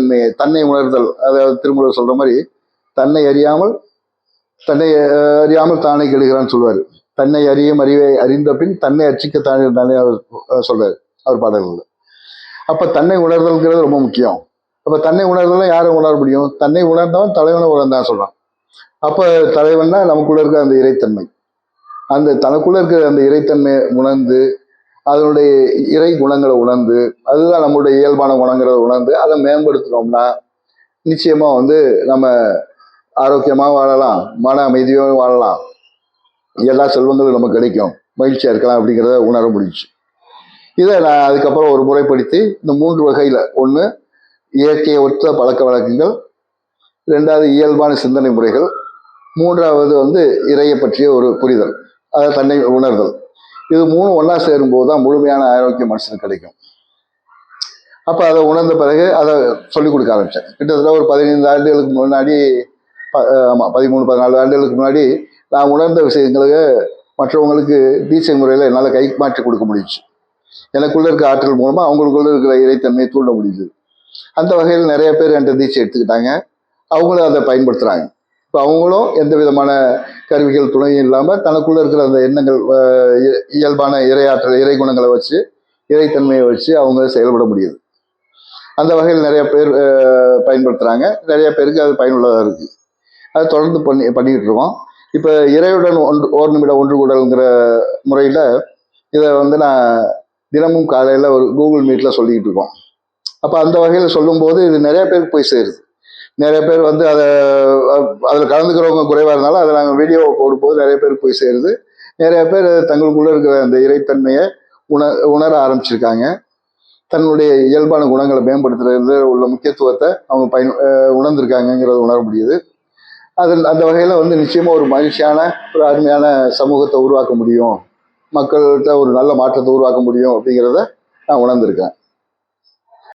இறைத்தன்மையை தன்னை உணர்தல், அதாவது திருமூலர் சொல்ற மாதிரி தன்னை அறியாமல் தானே கெடுகிறான்னு சொல்லுவார். தன்னை அறியும் அறிவை அறிந்த பின் தன்னை அர்ச்சிக்க தானே அவர் சொல்றாரு அவர் பாடல்கள். அப்ப தன்னை உணர்தல்ங்கிறது ரொம்ப முக்கியம். அப்ப தன்னை உணர்தல் யாரை உணர முடியும்? தன்னை உணர்ந்தவன் தலைவனை உணர்ந்தான் சொல்றான். அப்ப தலைவன்னா நமக்குள்ள இருக்க அந்த இறைத்தன்மை, அந்த தனக்குள்ள இருக்கிற அந்த இறைத்தன்மையை உணர்ந்து அதனுடைய இறை குணங்களை உணர்ந்து அதுதான் நம்மளுடைய இயல்பான குணங்கிறத உணர்ந்து அதை மேம்படுத்தினோம்னா நிச்சயமா நம்ம ஆரோக்கியமாக வாழலாம், மன அமைதியாக வாழலாம், எல்லா செல்வங்களும் நமக்கு கிடைக்கும், மகிழ்ச்சியா இருக்கலாம் அப்படிங்கிறத உணர முடிஞ்சு. இதை நான் அதுக்கப்புறம் ஒரு முறைப்படுத்தி இந்த 3 வகையில, ஒன்று இயற்கையை ஒத்த பழக்க வழக்கங்கள், 2வது இயல்பான சிந்தனை முறைகள், 3வது இறையை பற்றிய ஒரு புரிதல், அதை தன்னை உணர்தல். இது 3 ஒன்றா சேரும்போது தான் முழுமையான ஆரோக்கியம் மனுஷனுக்கு கிடைக்கும். அப்போ அதை உணர்ந்த பிறகு அதை சொல்லிக் கொடுக்க ஆரம்பித்தேன். கிட்டத்தட்ட ஒரு 15 ஆண்டுகளுக்கு முன்னாடி, 13-14 ஆண்டுகளுக்கு முன்னாடி நான் உணர்ந்த விஷயங்களுக்கு மற்றவங்களுக்கு தீட்சை முறையில் என்னால் கை மாற்றி கொடுக்க முடிஞ்சிச்சு. எனக்குள்ள இருக்க ஆற்றல் மூலமாக அவங்களுக்குள்ள இருக்கிற இறைத்தன்மையை தூண்ட முடிஞ்சுது. அந்த வகையில் நிறைய பேர் என்கிட்ட தீட்சை எடுத்துக்கிட்டாங்க, அவங்களும் அதை பயன்படுத்துகிறாங்க. இப்போ அவங்களும் எந்த விதமான கருவிகள் துணையும் இல்லாமல் தனக்குள்ள இருக்கிற அந்த எண்ணங்கள், இயல்பான இறையாற்றல், இறை குணங்களை வச்சு, இறைத்தன்மையை வச்சு அவங்க செயல்பட முடியுது. அந்த வகையில் நிறைய பேர் பயன்படுத்துகிறாங்க, நிறைய பேருக்கு அது பயனுள்ளதாக இருக்குது. அதை தொடர்ந்து பண்ணிக்கிட்டு இருக்கோம். இப்போ இறையுடன் ஒரு நிமிடம் ஒன்று கூடல்ங்கிற முறையில் இதை நான் தினமும் காலையில் ஒரு கூகுள் மீட்டில் சொல்லிக்கிட்டு இருக்கோம். அப்போ அந்த வகையில் சொல்லும்போது இது நிறைய பேருக்கு போய் சேருது. நிறைய பேர் அதில் கலந்துக்கிறவங்க குறைவாக இருந்தாலும் அதை நாங்கள் வீடியோவை போடும்போது நிறைய பேருக்கு போய் சேருது. நிறைய பேர் தங்களுக்குள்ளே இருக்கிற அந்த இறைத்தன்மையை உணர ஆரம்பிச்சிருக்காங்க. தன்னுடைய இயல்பான குணங்களை மேம்படுத்துறது உள்ள முக்கியத்துவத்தை அவங்க உணர்ந்திருக்காங்கிறத உணர முடியுது. அந்த வகையில் நிச்சயமாக ஒரு மகிழ்ச்சியான ஒரு அருமையான சமூகத்தை உருவாக்க முடியும், மக்கள்கிட்ட ஒரு நல்ல மாற்றத்தை உருவாக்க முடியும் அப்படிங்கிறத நான் உணர்ந்திருக்கேன்.